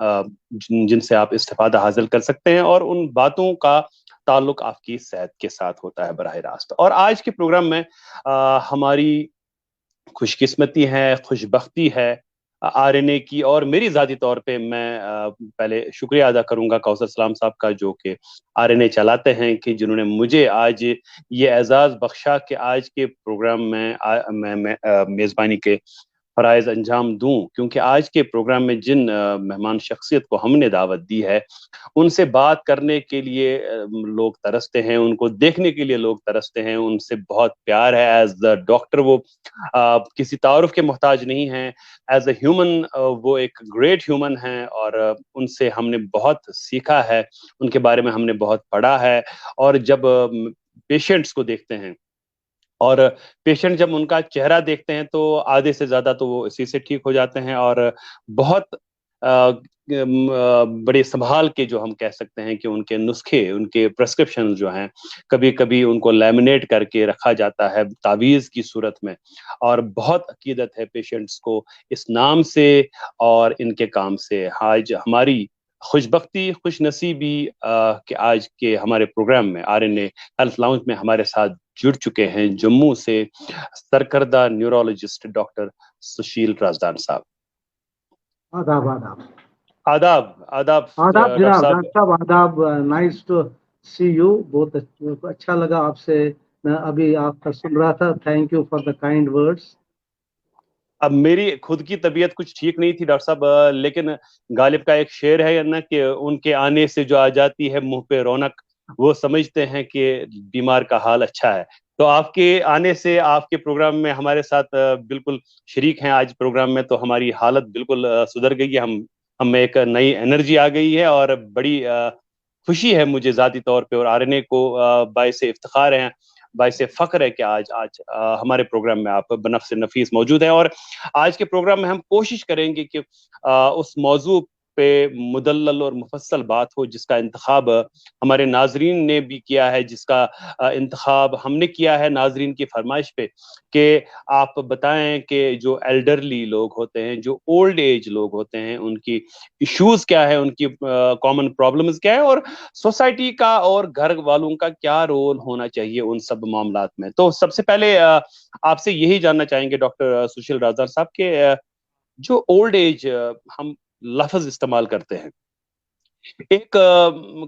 जिनसे आप इस्तिफादा हासिल कर सकते हैं, और उन बातों का ताल्लुक आपकी सेहत के साथ होता है बराह रास्त। और आज के प्रोग्राम में हमारी खुशकिस्मती है, खुशबख्ती है आरएनए की, और मेरी ज़ाती तौर पे मैं पहले शुक्रिया अदा करूंगा कौसर सलाम साहब का, जो कि आरएनए चलाते हैं, कि जिन्होंने मुझे आज ये एजाज़ बख्शा कि आज के प्रोग्राम में मैं मेज़बानी के फ़राइज़ अंजाम दूं। क्योंकि आज के प्रोग्राम में जिन मेहमान शख्सियत को हमने दावत दी है, उनसे बात करने के लिए लोग तरसते हैं, उनको देखने के लिए लोग तरसते हैं, उनसे बहुत प्यार है। एज द डॉक्टर वो किसी तारुफ के मोहताज नहीं है, एज अ ह्यूमन वो एक ग्रेट ह्यूमन है, और उनसे हमने बहुत सीखा है, उनके बारे में हमने बहुत पढ़ा है। और जब पेशेंट्स को देखते हैं, और पेशेंट जब उनका चेहरा देखते हैं, तो आधे से ज्यादा तो वो इसी से ठीक हो जाते हैं। और बहुत बड़े संभाल के, जो हम कह सकते हैं कि उनके नुस्खे, उनके प्रेस्क्रिप्शन जो हैं, कभी कभी उनको लैमिनेट करके रखा जाता है तावीज़ की सूरत में। और बहुत अकीदत है पेशेंट्स को इस नाम से और इनके काम से। आज हमारी खुशबख्ती, खुश नसीबी कि आज के हमारे प्रोग्राम में आरएनए हेल्थ लाउंज में हमारे साथ जुड़ चुके हैं जम्मू से सरकर्दा न्यूरोलॉजिस्ट डॉक्टर सुशील राजदान साहब। आदाब आदाब आदाब आदाब आदाब डॉक्टर जनाब, साहब। डॉक्टर साहब आदाब। Nice to see you. बहुत अच्छा लगा आपसे। मैं अभी आपका सुन रहा था। Thank you for the kind words. अब मेरी खुद की तबीयत कुछ ठीक नहीं थी डॉक्टर साहब, लेकिन गालिब का एक शेर है ना, कि उनके आने से जो आ जाती है मुंह पे रौनक, वो समझते हैं कि बीमार का हाल अच्छा है। तो आपके आने से, आपके प्रोग्राम में हमारे साथ बिल्कुल शरीक हैं आज प्रोग्राम में, तो हमारी हालत बिल्कुल सुधर गई है। हमें एक नई एनर्जी आ गई है, और बड़ी खुशी है मुझे ज़ाती तौर पे, और आरएनए को बाइस इफ्तिखार है, बाइस फख्र है कि आज आज हमारे प्रोग्राम में आप बनफ्स नफीस मौजूद हैं। और आज के प्रोग्राम में हम कोशिश करेंगे कि उस मौजू पे मुदल्लल और मुफस्सल बात हो, जिसका इंतखाब हमारे नाजरीन ने भी किया है, जिसका इंतखाब हमने किया है नाजरीन की फरमाइश पे, कि आप बताएं कि जो एल्डरली लोग होते हैं, जो ओल्ड एज लोग होते हैं, उनकी इश्यूज क्या है, उनकी कॉमन प्रॉब्लम्स क्या है, और सोसाइटी का और घर वालों का क्या रोल होना चाहिए उन सब मामलात में। तो सबसे पहले आपसे यही जानना चाहेंगे डॉक्टर सुशील राजदान साहब के, जो ओल्ड एज हम लफ्ज इस्तेमाल करते हैं, एक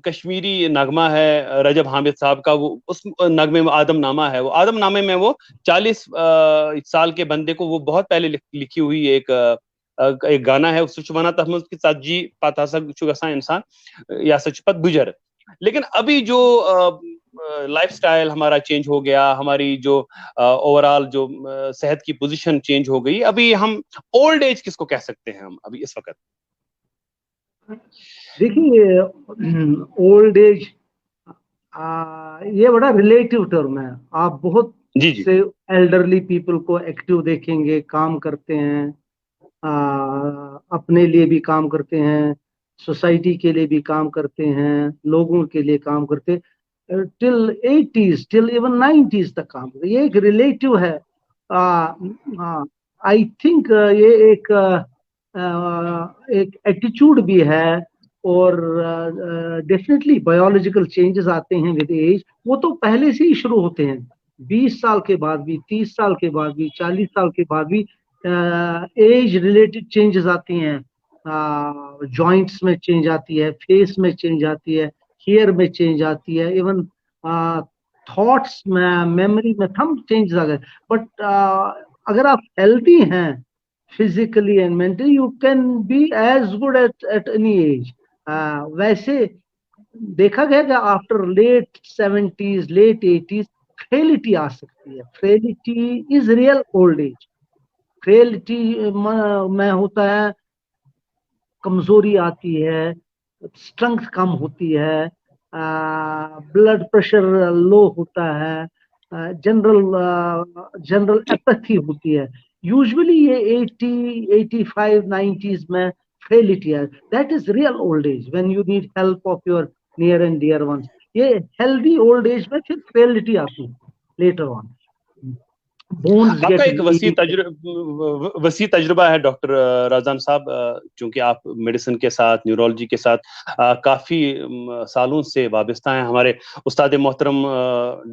कश्मीरी नगमा है रजब हामिद साहब का, वो उस नगमे में आदम नामा है, वो आदम नामे में वो 40 साल के बंदे को, वो बहुत पहले लिखी हुई एक गाना है, सुचवाना तहमद के साथ जी पाता चुगसा इंसान या सचपत गुजर। लेकिन अभी जो लाइफस्टाइल हमारा चेंज हो गया, हमारी जो ओवरऑल जो सेहत की पोजीशन चेंज हो गई, अभी हम ओल्ड एज किसको कह सकते हैं हम अभी इस वक्त? देखिए, ओल्ड एज ये बड़ा रिलेटिव टर्म है। आप बहुत जी जी। से एल्डरली पीपल को एक्टिव देखेंगे, काम करते हैं, अपने लिए भी काम करते हैं, सोसाइटी के लिए भी काम करते हैं, लोगों के लिए काम करते हैं, till 80s, till even 90s तक काम करते हैं। ये एक रिलेटिव है। आई थिंक ये एक एटीट्यूड भी है। और डेफिनेटली बायोलॉजिकल चेंजेस आते हैं विद एज। वो तो पहले से ही शुरू होते हैं। 20 साल के बाद भी, 30 साल के बाद भी, 40 साल के बाद भी एज रिलेटेड चेंजेस आती हैं। जॉइंट्स में चेंज आती है, फेस में चेंज आती है, हेयर में चेंज आती है, इवन थॉट्स में, मेमोरी में थम चेंजेस आ गए। बट अगर आप हेल्दी हैं physically and mentally, you can be as good at any age. वैसे देखा गया कि after late 70s, late 80s frailty आ सकती है। Frailty is real old age. Frailty में होता है, कमजोरी आती है, स्ट्रेंथ कम होती है, ब्लड प्रेशर लो होता है, जनरल एपैथी होती है। यूजुअली ये 80, 85, 90s में फ्रेलिटी है। That is real old age when you need help of your near and dear ones. ये हेल्दी ओल्ड एज में फिर फ्रेलिटी आती है लेटर ऑन। bones आपका get एक weak. वसी तजुर्बा है डॉक्टर राजान साहब, चूंकि आप मेडिसिन के साथ, न्यूरोलॉजी के साथ काफी सालों से वाबस्ता हैं। हमारे उस्ताद मोहतरम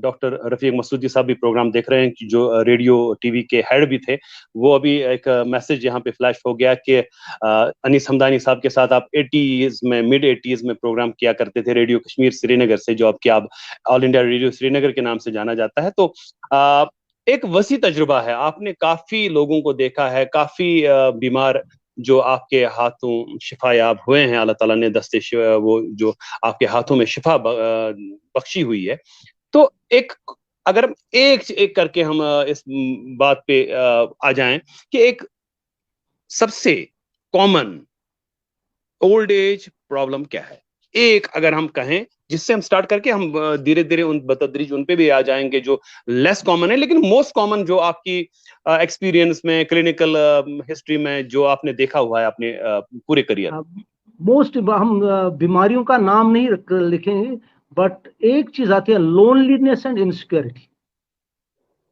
डॉक्टर रफीक मसूदी साहब भी प्रोग्राम देख रहे हैं, जो रेडियो टीवी के हेड भी थे। वो अभी एक मैसेज यहाँ पे फ्लैश हो गया कि अनीस हमदानी साहब के साथ आप मिड 80s में प्रोग्राम किया करते थे रेडियो कश्मीर श्रीनगर से, जो आपके आप ऑल इंडिया रेडियो श्रीनगर के नाम से जाना जाता है। तो एक वसी तजुर्बा है, आपने काफी लोगों को देखा है, काफी बीमार जो आपके हाथों शिफायाब हुए हैं, अल्लाह ताला ने वो जो आपके हाथों में शिफा बख्शी हुई है। तो एक अगर एक एक करके हम इस बात पे आ जाएं कि एक सबसे कॉमन ओल्ड एज प्रॉब्लम क्या है, एक अगर हम कहें, जिससे हम स्टार्ट करके हम धीरे धीरे उन बतदरीज उन पे भी आ जाएंगे जो लेस कॉमन है, लेकिन मोस्ट कॉमन जो आपकी एक्सपीरियंस में, क्लिनिकल हिस्ट्री में जो आपने देखा हुआ है अपने पूरे करियर। मोस्ट हम बीमारियों का नाम नहीं लिखेंगे, बट एक चीज आती है, loneliness and insecurity.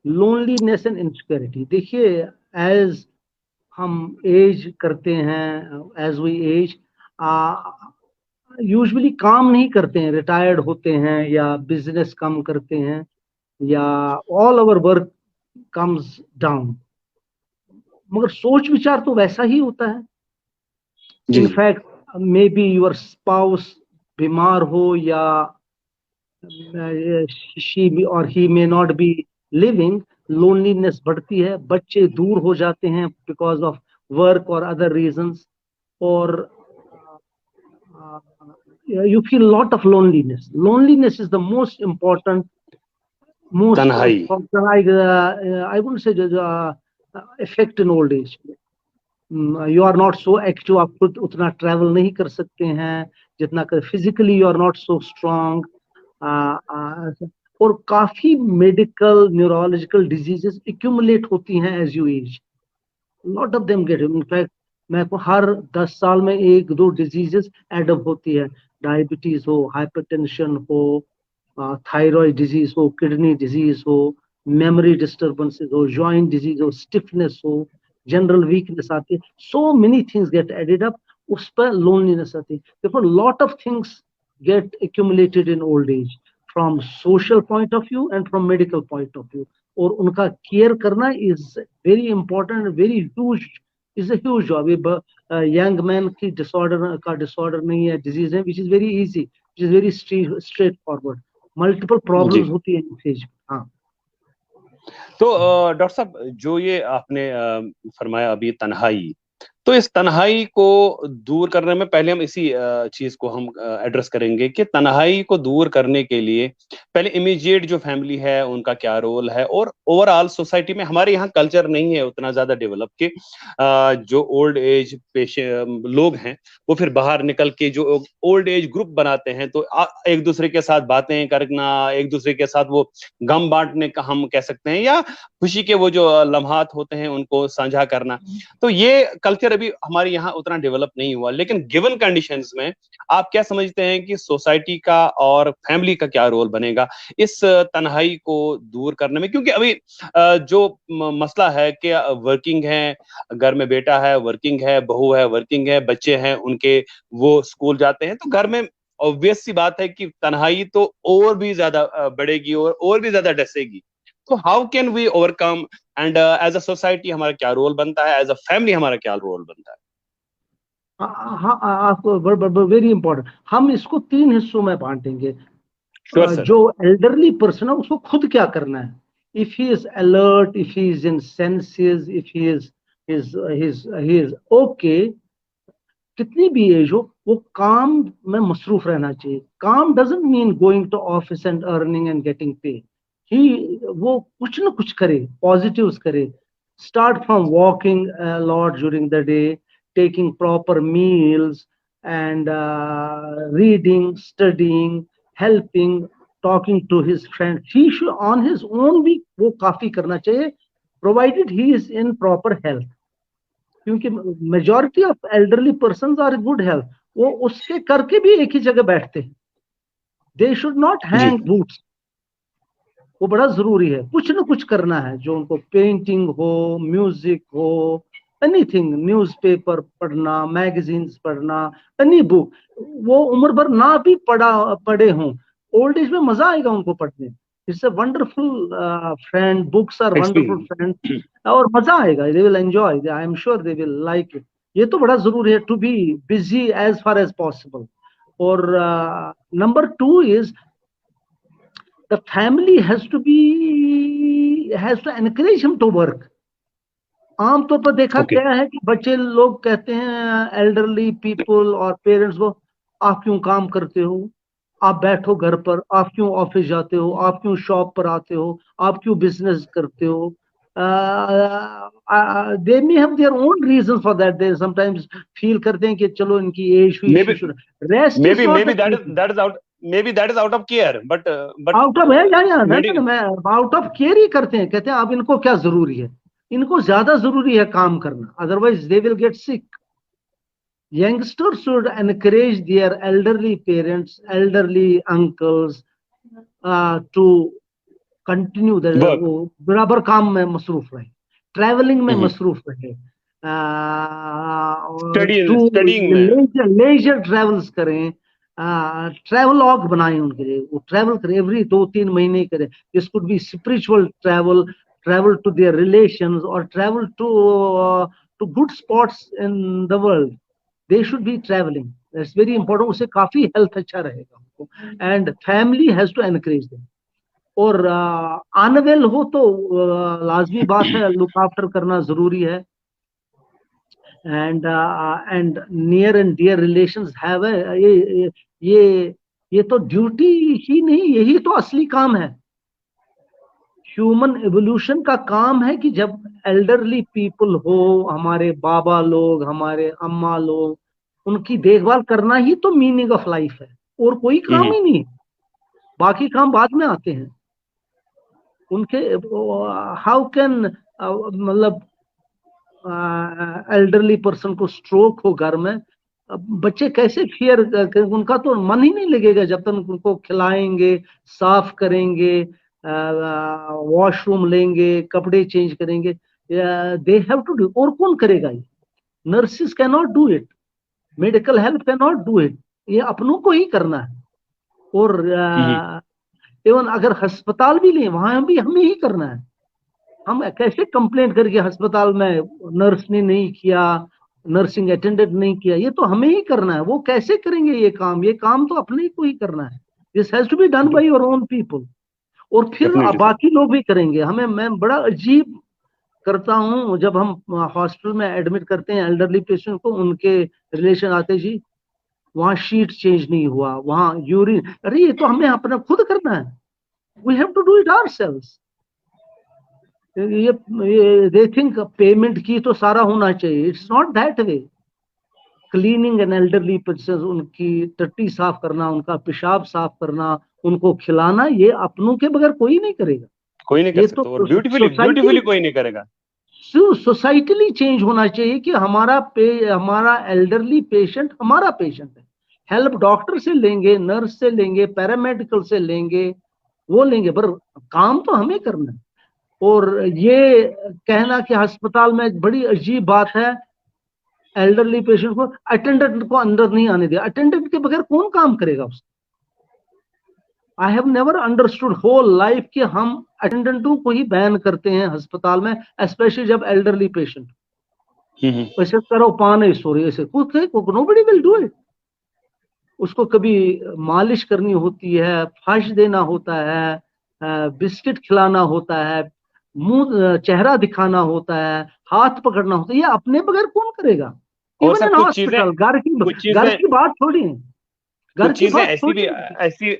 Loneliness and insecurity, देखिए एज हम एज करते हैं, एज वी एज यूजुअली काम नहीं करते हैं, रिटायर्ड होते हैं या बिजनेस कम करते हैं, या all over work comes down, मगर सोच विचार तो वैसा ही होता है। In fact may be your spouse बीमार हो, या शी और he may not be living, loneliness बढ़ती है, बच्चे दूर हो जाते हैं बिकॉज ऑफ वर्क और अदर रीजंस, और you feel a lot of loneliness. Loneliness is the most important, तन्हाई। I wouldn't say effect in old age. You are not so active, आप खुद उतना ट्रैवल नहीं कर सकते हैं जितना कर, physically you are not so strong, और काफी मेडिकल न्यूरोलॉजिकल डिजीजेस एक्यूमुलेट होती हैं as you age, lot of them get, in fact मैं को हर 10 साल में एक दो डिजीजेस एडअप होती है, डायबिटीज हो, हाइपरटेंशन हो, थायराइड डिजीज हो, किडनी डिजीज हो, मेमोरी डिस्टर्बेंसेस हो, जॉइंट डिजीज हो, स्टिफनेस हो, जनरल वीकनेस आती है, so many things get added up, उस पर लोनलीनेस आती है। देखो lot of things get accumulated in old age, from social point of view and from medical point of view, और उनका केयर करना is very important, very huge, is a huge job. ये young man की disorder नहीं है, disease है, which is very easy, which is very straight forward, multiple problems होती है इस एज में। हाँ, तो डॉक्टर साहब, जो ये आपने फरमाया अभी तन्हाई, तो इस तन्हाई को दूर करने में पहले हम इसी चीज को हम एड्रेस करेंगे कि तन्हाई को दूर करने के लिए पहले इमीडिएट जो फैमिली है उनका क्या रोल है, और ओवरऑल सोसाइटी में हमारे यहाँ कल्चर नहीं है उतना ज्यादा डेवलप के जो ओल्ड एज पेशे लोग हैं वो फिर बाहर निकल के जो ओल्ड एज ग्रुप बनाते हैं, तो एक दूसरे के साथ बातें करना, एक दूसरे के साथ वो गम बांटने का हम कह सकते हैं, या खुशी के वो जो लम्हात होते हैं उनको साझा करना, तो ये कल्चर अभी हमारे यहाँ उतना डेवलप नहीं हुआ। लेकिन गिवन कंडीशंस में आप क्या समझते हैं कि सोसाइटी का और फैमिली का क्या रोल बनेगा इस तन्हाई को दूर करने में? क्योंकि अभी जो मसला है कि वर्किंग है, घर में बेटा है वर्किंग है, बहू है वर्किंग है, बच्चे हैं उनके वो स्कूल जाते हैं, तो घर में ऑब्वियस सी बात है कि तन्हाई तो और भी ज्यादा बढ़ेगी और भी ज्यादा डसेगी। तो how can we overcome, and as a society हमारा क्या रोल बनता है, एज अ फैमिली हमारा क्या रोल बनता है? हाँ, आपको वेरी इंपॉर्टेंट, हम इसको 3 हिस्सों में बांटेंगे। Sure sir. जो एल्डरली पर्सन है उसको खुद क्या करना है, if he is alert, if he is in senses, if he is okay, कितनी भी एज हो, वो काम में मसरूफ रहना चाहिए। काम doesn't mean going to office and earning and getting pay, ही वो कुछ ना कुछ करे, पॉजिटिव्स करे, start from walking lot during the day, taking proper meals and reading, studying, helping, talking to his friend, he should on his own भी वो काफी करना चाहिए, provided he is in proper health, क्योंकि majority of elderly person are good health, वो उसके करके भी एक ही जगह बैठते हैं, दे शुड नॉट हैंग बूट्स, वो बड़ा जरूरी है। कुछ ना कुछ करना है, जो उनको पेंटिंग हो, म्यूजिक हो, एनीथिंग, न्यूज़पेपर पढ़ना, मैगजीन्स पढ़ना, एनी बुक, वो उम्र भर ना भी पढ़े हों, ओल्ड एज में मजा आएगा उनको पढ़ने। It's a wonderful friend, books are wonderful friend, और मजा आएगा, they will enjoy, I am sure they will like it. ये तो बड़ा जरूरी है, to be busy as far as possible. और number two is the family has to encourage him to work। आमतौर पर देखा ओके। गया है कि बच्चे लोग कहते हैं, एल्डरली पीपल और पेरेंट्स को, आप क्यों काम करते हो, आप बैठो घर पर, आप क्यों ऑफिस जाते हो, आप क्यों शॉप पर आते हो, आप क्यों बिजनेस करते हो। They may have their own reason for that, they sometimes feel करते हैं कि चलो इनकी एज हुई, maybe rest is not the that की। is out, maybe that is out of care, but out of है, या medical, मैं आउट ऑफ केयर ही करते हैं, कहते हैं अब इनको क्या जरूरी है, इनको ज्यादा जरूरी है काम करना, otherwise they will get sick. Youngsters should encourage their elderly parents, elderly uncles, to continue work। वो बराबर काम में मसरूफ रहे, ट्रैवलिंग में हम्म। मसरूफ रहे, टू स्टडीइंग में। लेजर ट्रैवल्स करें, ट्रैवलॉग बनाए उनके लिए, वो ट्रैवल करें, एवरी 2-3 महीने करें। This could be spiritual travel, travel to their relations, और travel to good spots in the world. They should be travelling, that's very important, उससे काफी हेल्थ अच्छा रहेगा उनको, and family has to encourage them. और unwell हो तो लाजमी बात है, लुक आफ्टर करना जरूरी है, and near and dear relations have ये ये तो ड्यूटी ही नहीं, यही तो असली काम है। ह्यूमन एवोल्यूशन का काम है कि जब एल्डरली पीपल हो, हमारे बाबा लोग, हमारे अम्मा लोग, उनकी देखभाल करना ही तो मीनिंग ऑफ लाइफ है, और कोई काम हम्म। ही नहीं, बाकी काम बाद में आते हैं उनके। हाउ कैन, मतलब एल्डरली पर्सन को स्ट्रोक हो घर में, बच्चे कैसे फियर, उनका तो मन ही नहीं लगेगा जब तक उनको खिलाएंगे, साफ करेंगे, वॉशरूम लेंगे, कपड़े चेंज करेंगे, दे हैव टू डू। और कौन करेगा ये? Nurses can not do it, medical help can not do it, ये अपनों को ही करना है। और हम्म। इवन अगर अस्पताल भी लें, वहां भी हमें ही करना है। हम कैसे कंप्लेंट करके अस्पताल में नर्स ने नहीं किया, नर्सिंग अटेंडेंट नहीं किया, ये तो हमें ही करना है। वो कैसे करेंगे ये काम तो अपने को ही करना है। This has to be done by your own people, और फिर डेफिनेटली सर। बाकी लोग भी करेंगे। हमें, मैं बड़ा अजीब करता हूँ जब हम हॉस्पिटल में एडमिट करते हैं एल्डरली पेशेंट को, उनके रिलेशन आते जी, वहां शीट चेंज नहीं हुआ, वहां यूरिन, अरे ये तो हमें अपना खुद करना है, we have to do it ourselves. ये दे थिंक पेमेंट की तो सारा होना चाहिए, it's not that way. Cleaning an elderly person, उनकी टट्टी साफ करना, उनका पेशाब साफ करना, उनको खिलाना, ये अपनों के बगैर कोई नहीं करेगा। कोई नहीं कर ये सकता, और तो ब्यूटीफुली सोसाइटी, कोई नहीं करेगा। सोसाइटली चेंज होना चाहिए कि हमारा एल्डरली पेशेंट हमारा पेशेंट है, हेल्प डॉक्टर से लेंगे, नर्स से लेंगे, पैरामेडिकल से लेंगे, वो लेंगे, पर काम तो हमें करना है। और ये कहना कि अस्पताल में बड़ी अजीब बात है, एल्डरली पेशेंट को अटेंडेंट को अंदर नहीं आने दिया, अटेंडेंट के बगैर कौन काम करेगा उसका? I have never understood whole life कि हम अटेंडेंटों को ही बैन करते हैं अस्पताल में, स्पेशली जब एल्डरली पेशेंट। हम्म। ऐसे करो पान सॉरी, ऐसे कुछ नोबडी विल डू इट। उसको कभी मालिश करनी होती है, फर्श देना होता है, बिस्किट खिलाना होता है, मुंह चेहरा दिखाना होता है, हाथ पकड़ना होता है, ये अपने बगैर कौन करेगा? और इवन सर इन हॉस्पिटल, कुछ घर चीजें की बात छोड़ी है, घर कुछ की चीजें बात छोड़ी है।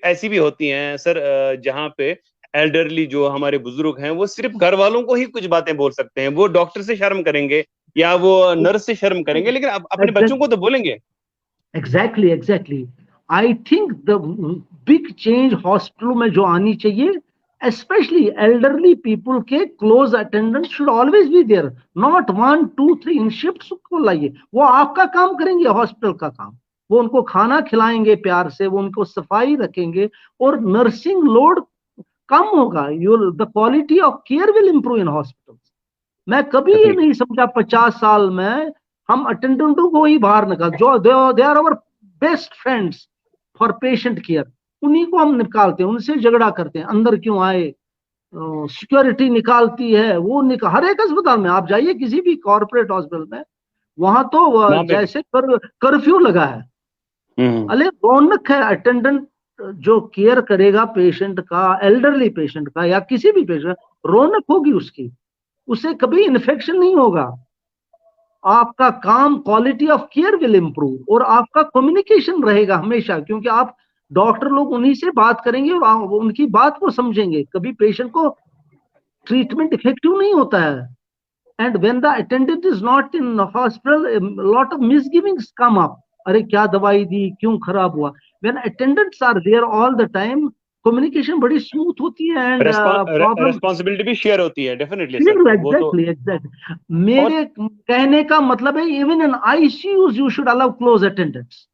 ऐसी भी होती हैं सर, जहाँ पे एल्डरली जो हमारे बुजुर्ग हैं वो सिर्फ घर वालों को ही कुछ बातें बोल सकते हैं। वो डॉक्टर से शर्म करेंगे या वो नर्स से शर्म करेंगे, लेकिन अपने बच्चों को तो बोलेंगे। Exactly. I think the big change हॉस्पिटलों में जो आनी चाहिए, especially elderly people के close attendants should always be there, not 1 2 3 in shifts को लाइए, वो आपका काम करेंगे, हॉस्पिटल का काम, वो उनको खाना खिलाएंगे प्यार से, वो उनको सफाई रखेंगे, और नर्सिंग लोड कम होगा, the quality of care will improve in hospital. मैं कभी ये नहीं समझा 50 साल में हम अटेंडेंटों को ही बाहर निकाल, जो they are our best friends for patient care, उन्हीं को हम निकालते हैं, उनसे झगड़ा करते हैं, अंदर क्यों आए, सिक्योरिटी निकालती है वो हर एक अस्पताल में आप जाइए, किसी भी कॉर्पोरेट हॉस्पिटल में, वहां तो जैसे कर्फ्यू लगा है। अरे रौनक है, अटेंडेंट जो केयर करेगा पेशेंट का, एल्डरली पेशेंट का या किसी भी पेशेंट, रौनक होगी उसकी, उससे कभी इन्फेक्शन नहीं होगा, आपका काम, quality of care will improve, और आपका कम्युनिकेशन रहेगा हमेशा, क्योंकि आप डॉक्टर लोग उन्हीं से बात करेंगे और उनकी बात को समझेंगे। कभी पेशेंट को ट्रीटमेंट इफेक्टिव नहीं होता है, and when the attendant is not in hospital, lot of misgivings come up, अरे क्या दवाई दी, क्यों खराब हुआ। When attendants are there all the time, communication बड़ी स्मूथ होती है, एंड प्रॉब्लम, रिस्पॉन्सिबिलिटी भी शेयर होती है, डेफिनेटली सर। एग्जैक्टली एग्जैक्टली मेरे कहने का मतलब है, even in ICUs you should allow close attendants.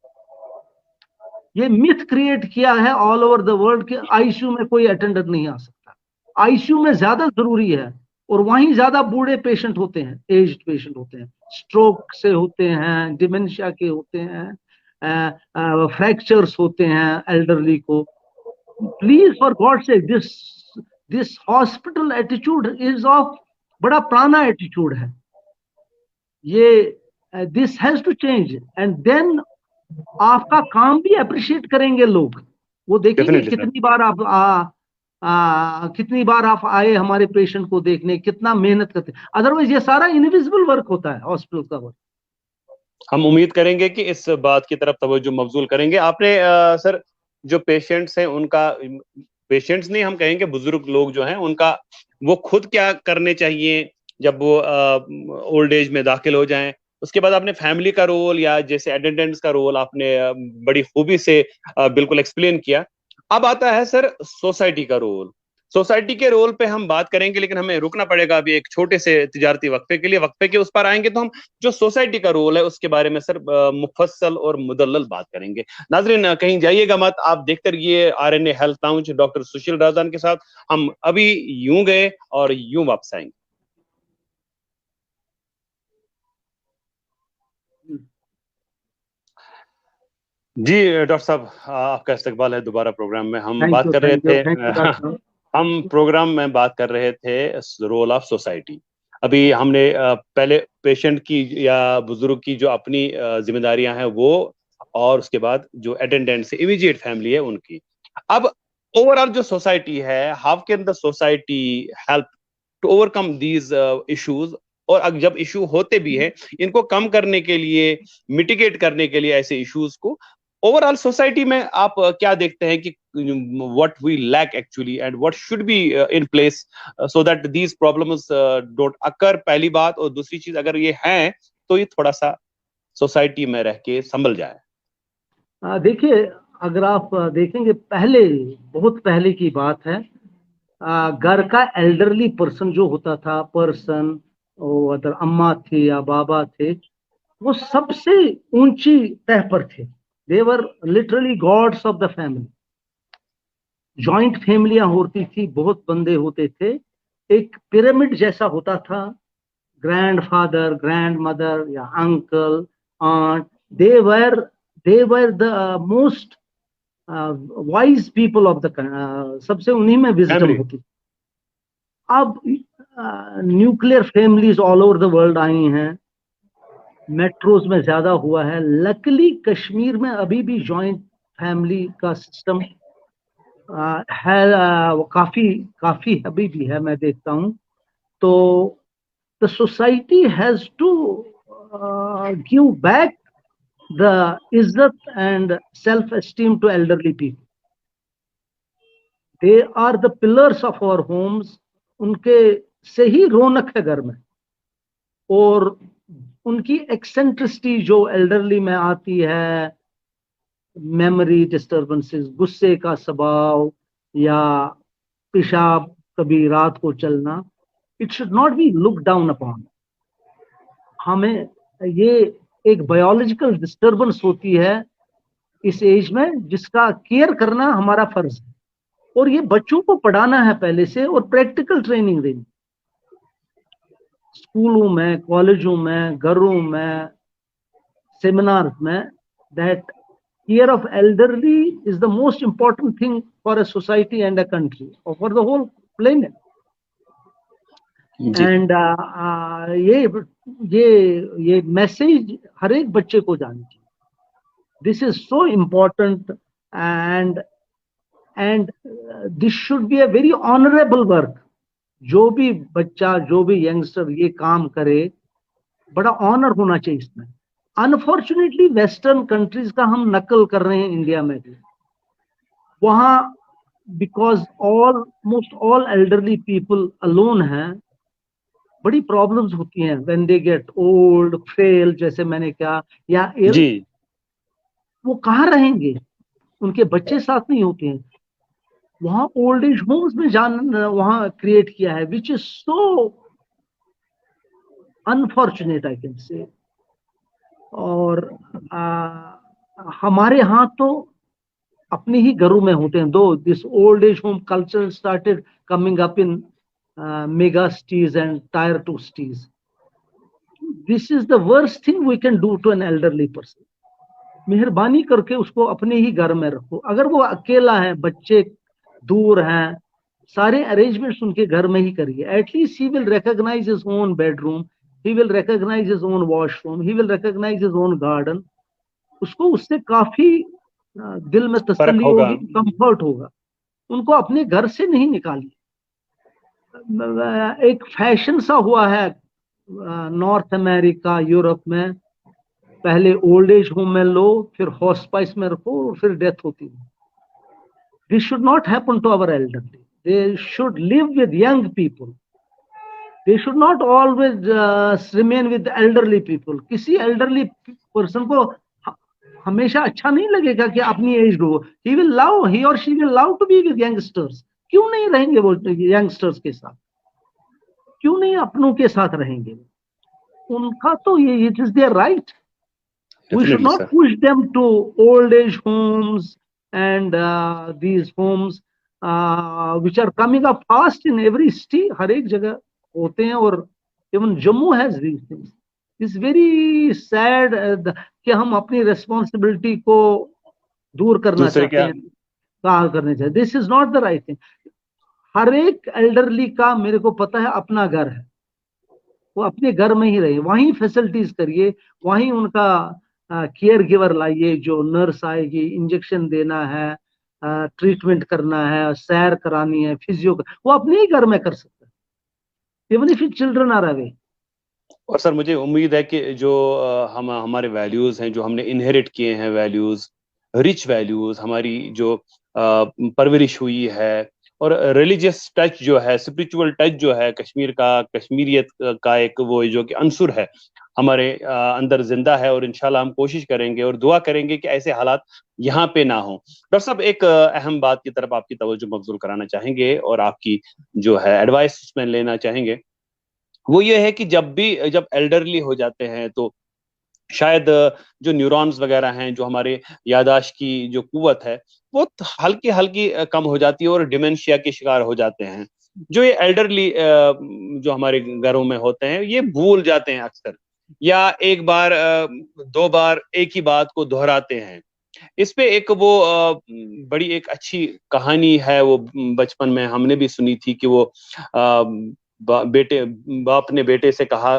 ये मिथ क्रिएट किया है ऑल ओवर द वर्ल्ड कि आईसीयू में कोई अटेंडेंट नहीं आ सकता। आईसीयू में ज्यादा जरूरी है, और वहीं ज्यादा बूढ़े पेशेंट होते हैं, एज्ड पेशेंट होते हैं, स्ट्रोक से होते हैं, डिमेंशिया के होते हैं, फ्रैक्चर्स होते हैं एल्डरली को। प्लीज फॉर गॉड से, this hospital attitude is of बड़ा पुराना एटीट्यूड है ये, this has to change, and then आपका काम भी अप्रिशिएट करेंगे लोग। वो देखेंगे कितनी बार आप आए हमारे पेशेंट को देखने, कितना मेहनत करते हैं, अदरवाइज ये सारा इनविजिबल वर्क होता है हॉस्पिटल का वर्क। हम उम्मीद करेंगे कि इस बात की तरफ तवज्जो मबजूल करेंगे। आपने सर जो पेशेंट्स हैं उनका, पेशेंट्स नहीं हम कहेंगे, बुजुर्ग लोग जो हैं उनका, वो खुद क्या करने चाहिए जब वो ओल्ड एज में दाखिल हो जाएं, उसके बाद आपने फैमिली का रोल या जैसे अटेंडेंट्स का रोल आपने बड़ी खूबी से बिल्कुल एक्सप्लेन किया। अब आता है सर सोसाइटी का रोल। सोसाइटी के रोल पे हम बात करेंगे, लेकिन हमें रुकना पड़ेगा अभी एक छोटे से तिजारती वक्फे के लिए। वक्फे के उस पर आएंगे तो हम जो सोसाइटी का रोल है उसके बारे में सर मुफस्सल और मुदल्लल बात करेंगे। नाजरीन कहीं जाइएगा मत, आप देखते रहिए RNA हेल्थ लाउंज डॉक्टर सुशील राजदान के साथ। हम अभी यूं गए और यूं वापस आएंगे। जी डॉक्टर साहब, आपका इस्तकबाल है दोबारा प्रोग्राम में। हम बात कर रहे थे हम प्रोग्राम में बात कर रहे थे रोल ऑफ सोसाइटी। अभी हमने पहले पेशेंट की या बुजुर्ग की जो अपनी जिम्मेदारियां हैं वो, और उसके बाद जो अटेंडेंट से इमीडिएट फैमिली है उनकी। अब ओवरऑल जो सोसाइटी है, how can the society help to overcome these issues, और जब इशू होते भी हैं इनको कम करने के लिए, मिटिगेट करने के लिए ऐसे इश्यूज को ओवरऑल सोसाइटी में आप क्या देखते हैं कि what we lack actually and what should be in place so that these problems don't occur, पहली बात। और दूसरी चीज, अगर ये हैं तो ये थोड़ा सा सोसाइटी में रह के संभल जाए। देखिए, अगर आप देखेंगे, पहले, बहुत पहले की बात है, घर का एल्डरली पर्सन जो होता था, पर्सन, अगर अम्मा थे या बाबा थे, वो सबसे ऊंची तह पर थे। They were literally gods of the family. Joint फैमिलियां होती थी, बहुत बंदे होते थे, एक पिरामिड जैसा होता था। ग्रैंडफादर, ग्रैंड मदर या uncle, aunt, they were the most wise people of the सबसे उन्हीं में विजडम होती। अब nuclear families all over the world I हैं, मेट्रोज में ज्यादा हुआ है। लकीली कश्मीर में अभी भी जॉइंट फैमिली का सिस्टम है, काफी अभी भी है, मैं देखता हूं। तो the society has to give back the इज्जत and self esteem to elderly people. They are the pillars of our homes. उनके से ही रौनक है घर में, और उनकी एक्सेंट्रिसिटी जो एल्डरली में आती है, मेमोरी डिस्टर्बेंसेस, गुस्से का स्वभाव या पेशाब कभी रात को चलना, it should not be look down upon. हमें ये एक बायोलॉजिकल डिस्टर्बेंस होती है इस एज में, जिसका केयर करना हमारा फर्ज है। और ये बच्चों को पढ़ाना है पहले से और प्रैक्टिकल ट्रेनिंग देनी, स्कूलों में, कॉलेजों में, घरों में, सेमिनार्स में, that care of elderly is the most important thing for a society and a country और for the whole planet. And ये मैसेज हर एक बच्चे को जानी चाहिए। This is so important and this should be a very honourable work. जो भी बच्चा, जो भी यंगस्टर ये काम करे, बड़ा ऑनर होना चाहिए इसमें। अनफॉर्चुनेटली वेस्टर्न कंट्रीज का हम नकल कर रहे हैं इंडिया में भी। वहां because almost all elderly people alone हैं, बड़ी प्रॉब्लम्स होती हैं when they get old, fail, जैसे मैंने कहा, या इल। जी, वो कहाँ रहेंगे, उनके बच्चे साथ नहीं होते हैं। वहां ओल्ड एज होम्स में वहां क्रिएट किया है, which is so unfortunate I can say. और हमारे यहाँ तो अपने ही घरों में होते हैं, though this old age home culture started coming up in mega cities and tier 2 cities. This is the worst thing we can do to an elderly person. मेहरबानी करके उसको अपने ही घर में रखो। अगर वो अकेला है, बच्चे दूर हैं, सारे अरेंजमेंट्स उनके घर में ही करिए। At least he will recognise his own bedroom, he will recognise his own washroom, he will recognise his own garden. उसको उससे काफी दिल में फर्क तसल्ली होगा। होगी, कंफर्ट होगा। उनको अपने घर से नहीं निकालिए। एक फैशन सा हुआ है नॉर्थ अमेरिका, यूरोप में, पहले ओल्ड एज होम में लो, फिर हॉस्पाइस में रखो, फिर डेथ होती है। This should not happen to our elderly. They should live with young people. They should not always remain with elderly people. किसी एल्डरली पर्सन को हमेशा अच्छा नहीं लगेगा कि अपनी एज हो। ही विल लव, ही और she will love to be with youngsters. क्यों नहीं रहेंगे वो यंगस्टर्स के साथ? क्यों नहीं अपनों के साथ रहेंगे? उनका तो ये, it is there right. We should definitely not sir. push them to old age homes and these homes which are coming up fast in every city. हर एक जगह होते हैं, और even Jammu has these things. It's very sad कि हम अपनी responsibility को दूर करना दूसरे चाहते क्या? हैं, कहा करने चाहिए। This is not the right thing. हर एक एल्डरली का मेरे को पता है अपना घर है, वो अपने घर में ही रहे, वहीं फैसिलिटीज करिए, वहीं उनका केयर गिवर लाइए, जो नर्स आएगी, इंजेक्शन देना है, ट्रीटमेंट करना है, सैर करानी है, फिजियो, वो अपने ही घर में कर सकता है, even if children are away. और सर मुझे उम्मीद है कि जो हमारे वैल्यूज हैं, जो हमने इनहेरिट किए हैं वैल्यूज, रिच वैल्यूज, हमारी जो परवरिश हुई है, और रिलीजियस टच जो है, स्पिरिचुअल टच जो है, कश्मीर का, कश्मीरियत का एक वो जो कि अंसुर है हमारे अंदर जिंदा है। और इंशाल्लाह हम कोशिश करेंगे और दुआ करेंगे कि ऐसे हालात यहाँ पे ना हो। डॉक्टर साहब, एक अहम बात की तरफ आपकी तवज्जो मबजूल कराना चाहेंगे और आपकी जो है एडवाइस उसमें लेना चाहेंगे। वो ये है कि जब एल्डरली हो जाते हैं तो शायद जो न्यूरॉन्स वगैरह हैं, जो हमारे यादाश्त की जो कुव्वत है, वो हल्की हल्की कम हो जाती है और डिमेंशिया के शिकार हो जाते हैं। जो ये एल्डरली जो हमारे घरों में होते हैं, ये भूल जाते हैं अक्सर, या एक बार दो बार एक ही बात को दोहराते हैं। इस पे एक वो बड़ी एक अच्छी कहानी है, वो बचपन में हमने भी सुनी थी कि वो बाप ने बेटे से कहा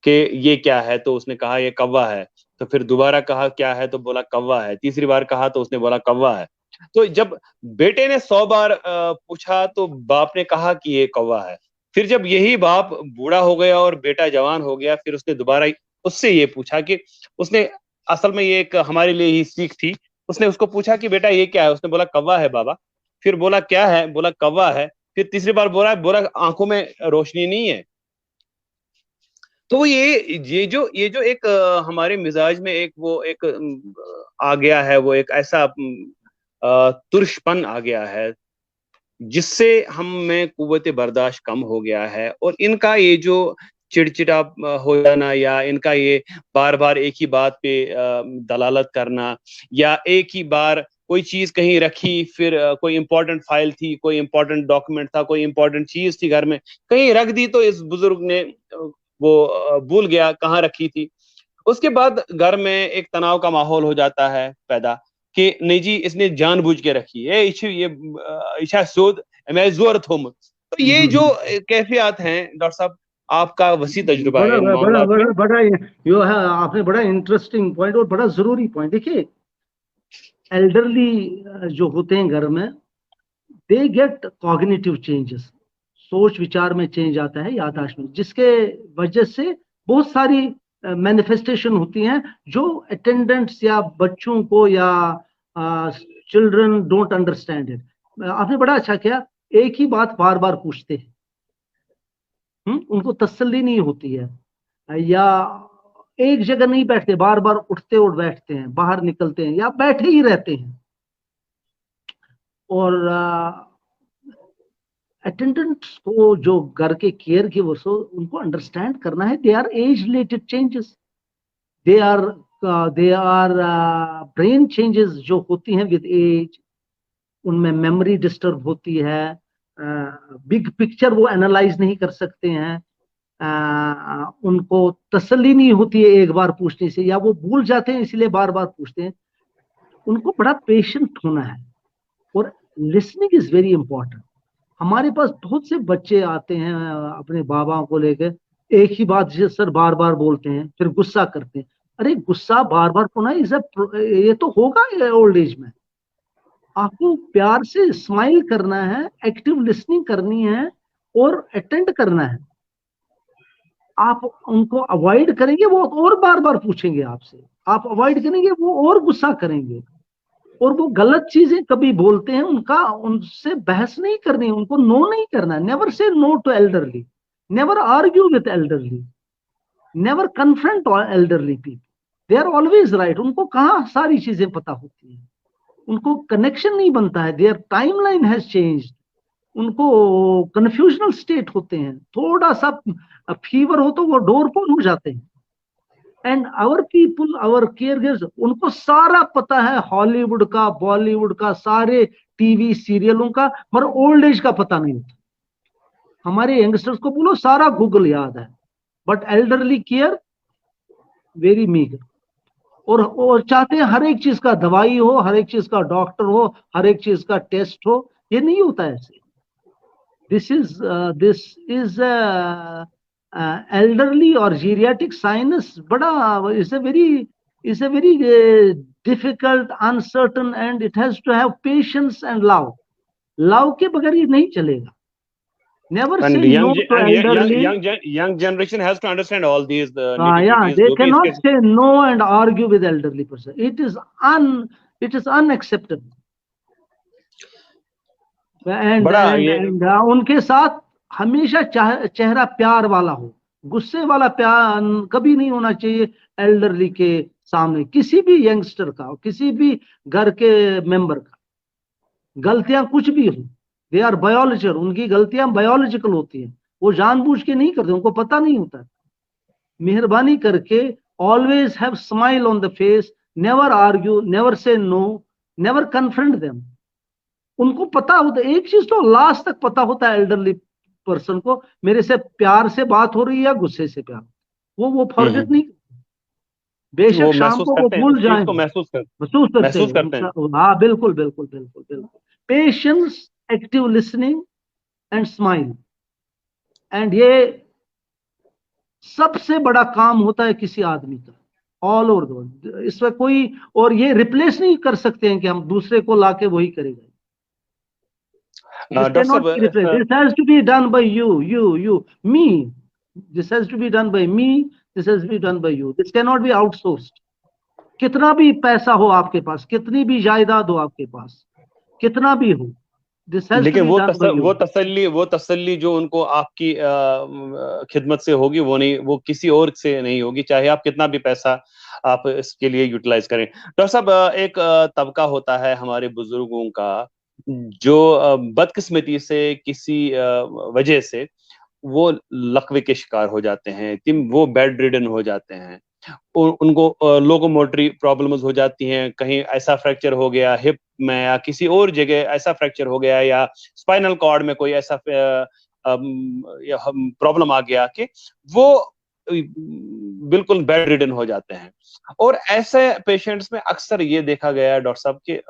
कि ये क्या है, तो उसने कहा ये कौवा है। तो फिर दोबारा कहा क्या है, तो बोला कौवा है। तीसरी बार कहा तो उसने बोला कौवा है। तो जब बेटे ने 100 बार पूछा तो बाप ने कहा कि ये कौवा है। फिर जब यही बाप बूढ़ा हो गया और बेटा जवान हो गया, फिर उसने दोबारा उससे ये पूछा कि उसने, असल में ये एक हमारे लिए ही सीख थी, उसने उसको पूछा कि बेटा ये क्या है, उसने बोला कौवा है बाबा। फिर बोला क्या है, बोला कौवा है। फिर तीसरी बार बोला बोला आंखों में रोशनी नहीं है। तो ये जो एक हमारे मिजाज में एक वो एक आ गया है, वो एक ऐसा तुर्शपन आ गया है जिससे हम में कुव्वत बर्दाश्त कम हो गया है। और इनका ये जो चिड़चिड़ा हो जाना, या इनका ये बार बार एक ही बात पे दलालत करना, या एक ही बार कोई चीज कहीं रखी, फिर कोई इंपॉर्टेंट फाइल थी, कोई इंपॉर्टेंट डॉक्यूमेंट था, कोई इंपॉर्टेंट चीज थी घर में, कहीं रख दी, तो इस बुजुर्ग ने वो भूल गया कहाँ रखी थी। उसके बाद घर में एक तनाव का माहौल हो जाता है पैदा, कि नहीं जी इसने जानबूझ के रखी है, ये इच्छा शोध मैं जोर थुम। तो ये जो हम्म। कैफियत हैं डॉक्टर साहब, आपका वसी तजुर्बा है बड़ा इन बड़ा मामलात में। बड़ा बड़ा यो है, आपने बड़ा इंटरेस्टिंग पॉइंट और बड़ा जरूरी पॉइंट। देखिए, एल्डरली जो होते हैं घर में, दे गेट कॉग्निटिव चेंजेस, सोच विचार में चेंज आता है, याददाश्त में, जिसके वजह से बहुत सारी मैनिफेस्टेशन होती हैं जो अटेंडेंट्स या बच्चों को या चिल्ड्रन डोंट अंडरस्टैंड इट। आपने बड़ा अच्छा किया, एक ही बात बार बार पूछते हैं, उनको तसल्ली नहीं होती है, या एक जगह नहीं बैठते, बार बार उठते और बैठते हैं, बाहर निकलते हैं या बैठे ही रहते हैं। और अटेंडेंट्स को, जो घर के केयर गिवर्स हो, उनको अंडरस्टैंड करना है, they are age related changes, they are they are brain changes जो होती हैं विद एज। उनमें मेमोरी डिस्टर्ब होती है, बिग पिक्चर वो एनालाइज नहीं कर सकते हैं, उनको तसल्ली नहीं होती है एक बार पूछने से, या वो भूल जाते हैं इसलिए बार बार पूछते हैं। उनको बड़ा पेशेंट होना है, और लिसनिंग इज वेरी इंपॉर्टेंट। हमारे पास बहुत से बच्चे आते हैं अपने बाबा को लेकर, एक ही बात जिसे सर बार बार बोलते हैं, फिर गुस्सा करते हैं। अरे गुस्सा बार बार होना इज ये तो होगा ओल्ड एज में। आपको प्यार से स्माइल करना है, एक्टिव लिसनिंग करनी है और अटेंड करना है। आप उनको अवॉइड करेंगे, वो और बार बार पूछेंगे आपसे, आप अवॉइड करेंगे वो और गुस्सा करेंगे, और वो गलत चीजें कभी बोलते हैं, उनका उनसे बहस नहीं करनी, उनको नो नहीं करना। Never say no to elderly, never argue with elderly, never confront elderly people, they are always right. उनको कहाँ सारी चीजें पता होती हैं, उनको कनेक्शन नहीं बनता है, देयर टाइमलाइन हैज चेंज्ड, उनको कंफ्यूजनल स्टेट होते हैं, थोड़ा सा फीवर हो तो वो डोर पोल हो जाते हैं। And our people, our care, उनको सारा पता है, हॉलीवुड का, बॉलीवुड का, सारे टीवी सीरियलों का, मगर ओल्ड एज का पता नहीं होता। हमारे यंगस्टर्स को बोलो सारा गूगल याद है, but elderly care very meagre. और चाहते हैं हर एक चीज का दवाई हो, हर एक चीज का डॉक्टर हो, हर एक चीज का टेस्ट हो। ये नहीं होता ऐसे। This is elderly or geriatric sinus बड़ा is a very difficult, uncertain, and it has to have patience and love के बगैर ये नहीं चलेगा। Never And say no to elderly. young generation has to understand all these Yeah, nitty-gritties, they जो भी cannot इसके। say no and argue with elderly person. It is unacceptable. And बड़ा and ये and उनके साथ हमेशा चेहरा प्यार वाला हो, गुस्से वाला प्यार कभी नहीं होना चाहिए एल्डरली के सामने, किसी भी यंगस्टर का, किसी भी घर के मेंबर का। गलतियां कुछ भी हो, दे आर बायोलॉजिकल, उनकी गलतियां बायोलॉजिकल होती हैं, वो जानबूझ के नहीं करते, उनको पता नहीं होता। मेहरबानी करके always have smile on the face, never argue, never say no, never confront them. उनको पता होता है, एक चीज तो लास्ट तक पता होता है एल्डरली पर्सन को, मेरे से प्यार से बात हो रही है या गुस्से से प्यार, वो फॉरगेट नहीं। बेशक वो शाम महसूस को वो करते हैं, भूल उस चीज जाए, को महसूस करते महसूस करते हैं। हैं। हाँ बिल्कुल बिल्कुल बिल्कुल बिल्कुल। Patience, active listening and smile, and ये सबसे बड़ा काम होता है किसी आदमी का, ऑल ओवर द वर्ल्ड। इसमें कोई और ये रिप्लेस नहीं कर सकते हैं कि हम दूसरे को लाके वही करेंगे। This doctor cannot be replaced. साहब, This has to be done by you, me. This has to be done by me. This has to be done by you. This cannot be outsourced. कितना भी पैसा हो आपके पास, कितनी भी जायदाद हो आपके पास, कितना भी हो, this has to लेकिन be done by you. वो तसल्ली जो उनको आपकी खिदमत से होगी, वो नहीं, वो किसी और से नहीं होगी, चाहे आप कितना भी पैसा आप इसके लिए यूटिलाइज करें। डॉक्टर साहब, एक तबका होता है हमारे बुजुर्गों का जो बदकिस्मती से किसी वजह से वो लकवे के शिकार हो जाते हैं, वो बेड रिडन हो जाते हैं। उनको लोकोमोटरी प्रॉब्लम्स हो जाती हैं, कहीं ऐसा फ्रैक्चर हो गया हिप में या किसी और जगह ऐसा फ्रैक्चर हो गया या स्पाइनल कॉर्ड में कोई ऐसा प्रॉब्लम आ गया कि वो बिल्कुल बेड रिडन हो जाते हैं। और ऐसे पेशेंट्स में अक्सर ये देखा गया है डॉक्टर साहब कि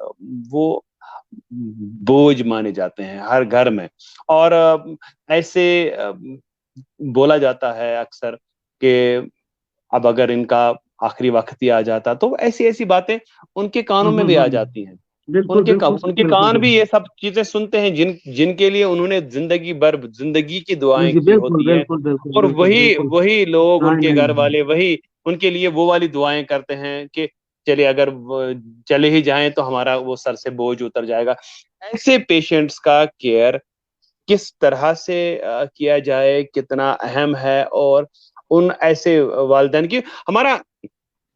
वो बोझ माने जाते हैं हर घर में। और ऐसे बोला जाता है अक्सर कि अब अगर इनका आखिरी वक्त ही आ जाता, तो ऐसी ऐसी बातें उनके कानों में भी आ जाती हैं। बिल्कुल बिल्कुल उनके बिल्कुल कान भी बिल्कुल। ये सब चीजें सुनते हैं जिनके लिए उन्होंने जिंदगी भर जिंदगी की दुआएं की बिल्कुल होती हैं। बिल्कुल बिल्कुल और बिल्कुल वही बिल्कुल। वही लोग, हाँ, उनके नहीं घर नहीं। वाले वही उनके लिए वो वाली दुआएं करते हैं कि चलिए अगर चले ही जाएं तो हमारा वो सर से बोझ उतर जाएगा। ऐसे पेशेंट्स का केयर किस तरह से किया जाए, कितना अहम है। और उन ऐसे वालिदैन की हमारा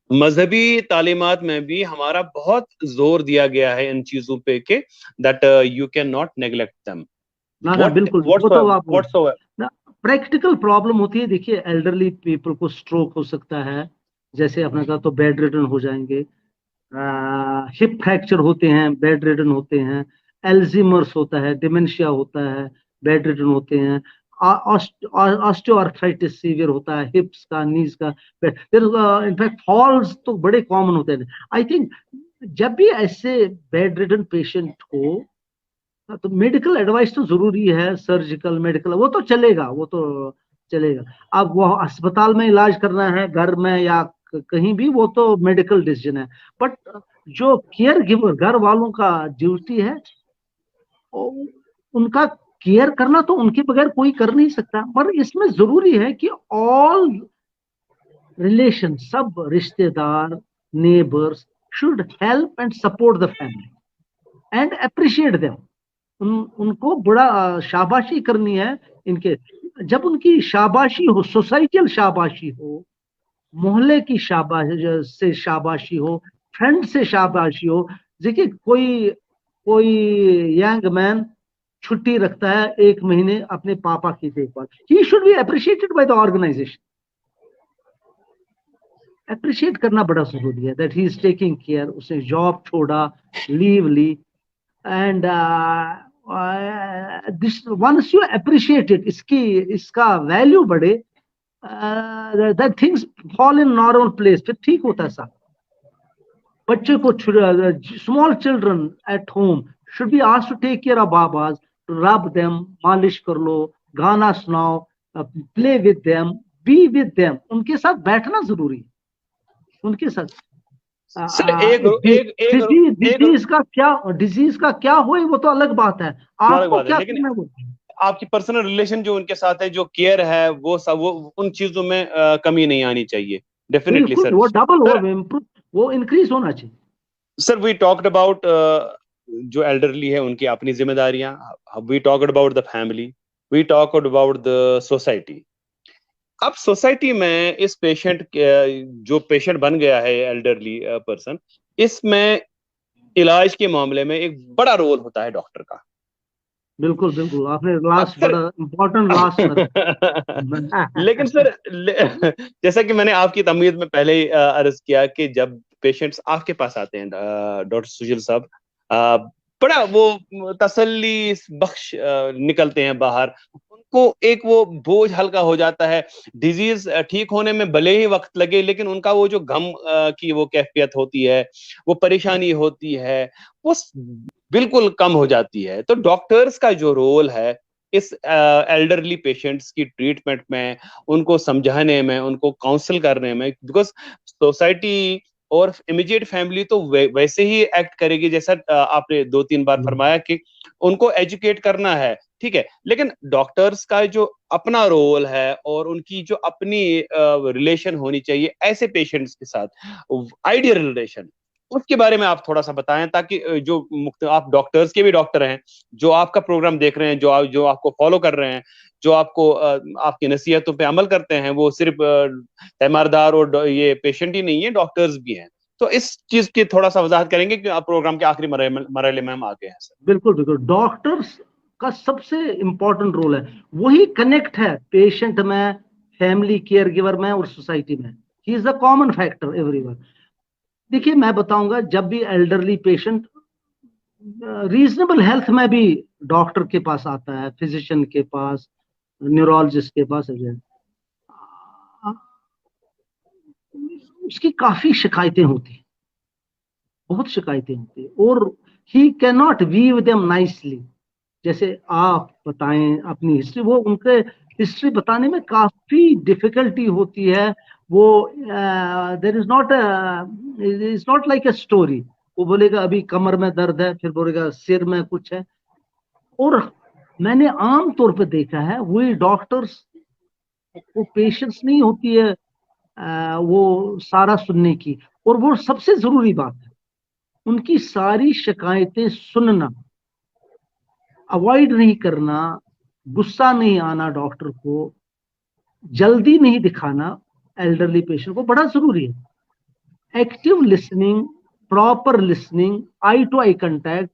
मजहबी तालीमात में भी हमारा बहुत जोर दिया गया है इन चीजों पे कि that you can not neglect them ना ना, व्हाट बिल्कुल वो तो आप व्हाटसोएवर। ना, प्रैक्टिकल प्रॉब्लम होती है। देखिए, एल्डरली पीपल को स्ट्रोक हो सकता है, जैसे आपने कहा, तो बेड रिडन हो जाएंगे। हिप फ्रैक्चर होते हैं, बेड रिडन होते हैं। एल्जीमर्स होता है, डिमेंशिया होता है, बेड रिडन होते हैं। ऑस्टियोआर्थराइटिस सीवियर होता है, हिप्स का, नीज का। इनफैक्ट फॉल्स तो बड़े कॉमन होते हैं। आई थिंक जब भी ऐसे बेड रिडन पेशेंट को, तो मेडिकल एडवाइस तो जरूरी है। सर्जिकल मेडिकल वो तो चलेगा, वो तो चलेगा। अब वो अस्पताल में इलाज करना है, घर में या कहीं भी, वो तो मेडिकल डिसीजन है। बट जो केयर गिवर, घर वालों का ड्यूटी है, उनका केयर करना तो उनके बगैर कोई कर नहीं सकता। पर इसमें जरूरी है कि ऑल रिलेशन, सब रिश्तेदार, neighbours should help and support the family and appreciate them. उनको बड़ा शाबाशी करनी है इनके। जब उनकी शाबाशी हो, सोसाइटल शाबाशी हो, मोहल्ले की शाबाशी से शाबाशी हो, फ्रेंड से शाबाशी हो। देखिए, कोई कोई यंग मैन छुट्टी रखता है 1 महीने अपने पापा की देखभाल, he should be appreciated by the organisation. Appreciate करना बड़ा जरूरी है that he is taking care. उसने जॉब छोड़ा, लीव ली, and this once you appreciate it, इसका वैल्यू बढ़े, that things fall in normal place, फिर ठीक होता है सब। बच्चे को, small children at home should be asked to take care of बाबाज, रब देम, मालिश कर लो, गाना सुनाओ, play with them, be with them. उनके साथ बैठना जरूरी है, उनके साथ। सर एक एक एक एक डिजीज का क्या हो, वो तो अलग बात है। अलग आपको बात है, क्या लेकिन करना है वो। आपकी पर्सनल रिलेशन जो उनके साथ है, जो केयर है, वो सब वो उन चीजों में कमी नहीं आनी चाहिए। डेफिनेटली बिल्कुल, सर। वो डबल हो, सर वो इंक्रीज होना चाहिए। सर वी टॉक्ड अबाउट जो एल्डरली है उनकी अपनी जिम्मेदारियां, we talked about the family, we talked about the society. अब सोसाइटी में इस पेशेंट जो पेशेंट बन गया है एल्डरली पर्सन, इसमें इलाज के मामले में एक बड़ा रोल होता है डॉक्टर का। बिल्कुल बिल्कुल, आपने लास्ट अक्सर बड़ा इंपॉर्टेंट लास्ट लेकिन सर जैसा कि मैंने आपकी तमीज में पहले ही अर्ज किया कि जब पेशेंट्स आपके पास आते हैं डॉक्टर सुशील साहब, बड़ा वो तसल्ली बख्श निकलते हैं बाहर। उनको एक वो बोझ हल्का हो जाता है। डिजीज ठीक होने में भले ही वक्त लगे, लेकिन उनका वो जो गम की वो कैफियत होती है, वो परेशानी होती है, वो बिल्कुल कम हो जाती है। तो डॉक्टर्स का जो रोल है इस एल्डरली पेशेंट्स की ट्रीटमेंट में, उनको समझाने में, उनको काउंसल करने में, बिकॉज सोसाइटी और इमीडिएट फैमिली तो वैसे ही एक्ट करेगी जैसा आपने 2-3 बार फरमाया कि उनको एजुकेट करना है, ठीक है। लेकिन डॉक्टर्स का जो अपना रोल है और उनकी जो अपनी रिलेशन होनी चाहिए ऐसे पेशेंट्स के साथ, आइडियल रिलेशन, उसके बारे में आप थोड़ा सा बताएं, ताकि जो आप डॉक्टर्स के भी डॉक्टर हैं, जो आपका प्रोग्राम देख रहे हैं, जो आपको फॉलो कर रहे हैं, जो आपको आपकी नसीहतों पे अमल करते हैं, वो सिर्फ तीमारदार और ये पेशेंट ही नहीं है, डॉक्टर्स भी हैं। तो इस चीज की थोड़ा सा वजाहत करेंगे कि आप प्रोग्राम के आखिरी मरहले में हम आ गए हैं सर। बिल्कुल बिल्कुल, डॉक्टर्स का सबसे इंपॉर्टेंट रोल है। वही कनेक्ट है पेशेंट में, फैमिली केयर गिवर में और सोसाइटी में। He is the common factor everyone. देखिए मैं बताऊंगा, जब भी एल्डरली पेशेंट रीजनेबल हेल्थ में भी डॉक्टर के पास आता है, फिजिशियन के पास, न्यूरोलॉजिस्ट के पास, उसकी काफी शिकायतें होती हैं, बहुत शिकायतें होती है, और he can not weave them nicely. जैसे आप बताएं अपनी हिस्ट्री, वो उनके हिस्ट्री बताने में काफी डिफिकल्टी होती है। वो there is not like a story. वो बोलेगा अभी कमर में दर्द है, फिर बोलेगा सिर में कुछ है। और मैंने आम तौर पे देखा है, वही डॉक्टर्स को पेशेंस नहीं होती है वो सारा सुनने की। और वो सबसे जरूरी बात है, उनकी सारी शिकायतें सुनना, अवॉइड नहीं करना, गुस्सा नहीं आना, डॉक्टर को जल्दी नहीं दिखाना एल्डरली पेशेंट को, बड़ा जरूरी है। Active listening, proper listening, eye to eye contact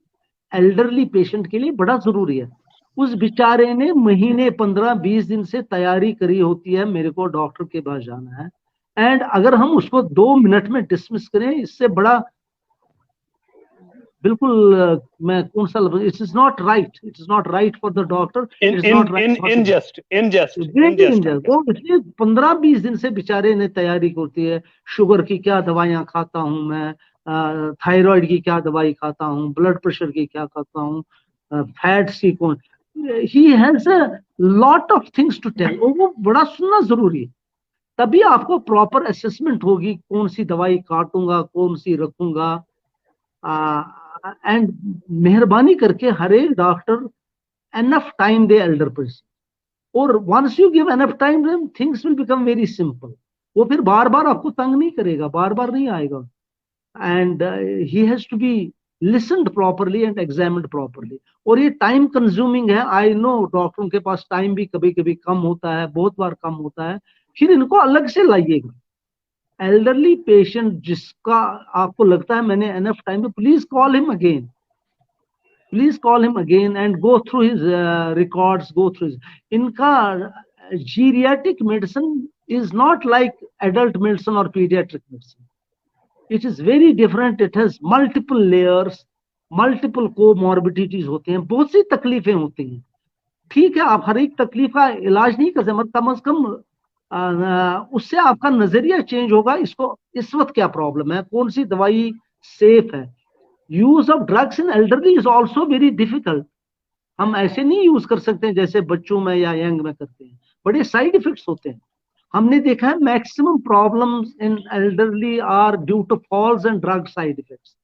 elderly patient के लिए बड़ा जरूरी है। उस बेचारे ने महीने 15-20 दिन से तैयारी करी होती है, मेरे को डॉक्टर के पास जाना है, एंड अगर हम उसको 2 मिनट में डिसमिस करें, इससे बड़ा बिल्कुल मैं कौन सा लफ्ज, it is not right, it is not right for the doctor, it is not right for unjust. वो इसलिए 15-20 दिन से बेचारे ने तैयारी करती है। शुगर की क्या दवाइयां खाता हूं मैं, थायराइड की क्या दवाई खाता हूँ, ब्लड प्रेशर की क्या खाता हूँ, फैट्स की कौन, he has a lot of things to tell. वो बड़ा सुनना जरूरी है, तभी आपको प्रॉपर असेसमेंट होगी, कौन सी दवाई काटूंगा, कौन सी रखूंगा। एंड मेहरबानी करके हर एक डॉक्टर एनफ टाइम दे एल्डर पर्सन, और once you give enough time things will become very simple. वो फिर बार बार आपको तंग नहीं करेगा, बार बार नहीं आएगा। And he has to be listened properly and examined properly. और ये टाइम कंज्यूमिंग है, आई नो डॉक्टरों के पास टाइम भी कभी कभी कम होता है, बहुत बार कम होता है, फिर इनको अलग से लाइएगा। एल्डरली पेशेंट जिसका आपको लगता है मैंने enough time, please call him again, please call him again and go through his records, go through his, इनका geriatric medicine is not like adult medicine or pediatric medicine. It is very different. It has multiple layers, multiple comorbidities होते हैं, बहुत सी तकलीफें होती हैं। ठीक है, आप हर एक तकलीफ का इलाज नहीं कर सकते, मगर कम से कम उससे आपका नजरिया चेंज होगा। इसको इस वक्त क्या प्रॉब्लम है, कौन सी दवाई सेफ है। Use of drugs in elderly is also very difficult. हम ऐसे नहीं यूज कर सकते जैसे बच्चों में या यंग में करते हैं, बड़े साइड इफेक्ट्स होते हैं। हमने देखा है maximum problems in elderly are due to falls and drug side effects.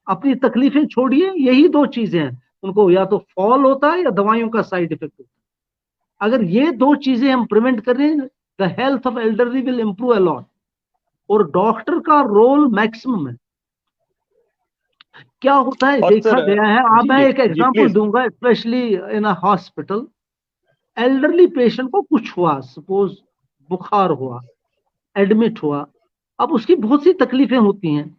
अपनी तकलीफें छोड़िए, यही 2 चीजें हैं, उनको या तो फॉल होता है या दवाइयों का साइड इफेक्ट होता है। अगर ये 2 चीजें हम प्रिवेंट करें, the health of elderly will improve a lot. और डॉक्टर का रोल मैक्सिमम है। क्या होता है देखा गया है, आप मैं एक एग्जांपल दूंगा, specially in a hospital. Elderly patient को कुछ हुआ, सपोज बुखार हुआ, एडमिट हुआ, अब उसकी बहुत सी तकलीफें होती हैं,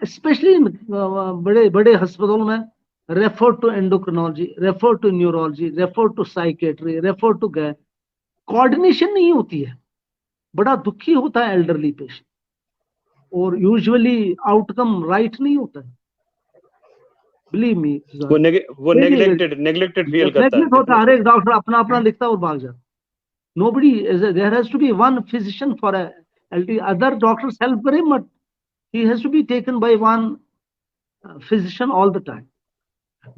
स्पेशली बड़े बड़े अस्पतालों में। Refer to endocrinology, refer to neurology, refer to psychiatry, refer to गैर, कोऑर्डिनेशन नहीं होती है, बड़ा दुखी होता है एल्डरली पेशेंट, और यूजुअली आउटकम राइट नहीं होता है। बिलीव मी, वो नेग्लेक्टेड फील करता है, होता है। हर एक डॉक्टर अपना अपना लिखता है और भाग जाता है। Nobody is there has to be one physician for a LT. Other doctors help him, but he has to be taken by one physician all the time.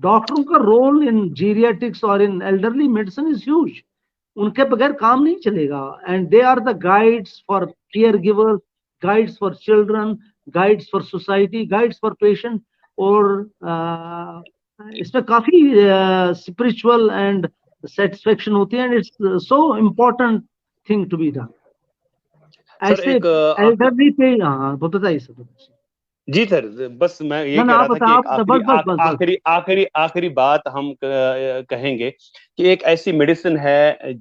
डॉक्टरों का रोल इन जीरियाटिक्स और in elderly medicine is huge. उनके बगैर काम नहीं चलेगा। And they are the guides for care givers, guides for children, guides for society, guides for patient. और इसमें काफी स्पिरिचुअल एंड सेटिस्फेक्शन होती है, and it's so important thing to be done. ऐसे एल्डरली पे, हाँ बताइए सर। जी सर, बस मैं ये कह रहा था कि एक आखिरी बात हम कहेंगे कि एक ऐसी मेडिसिन है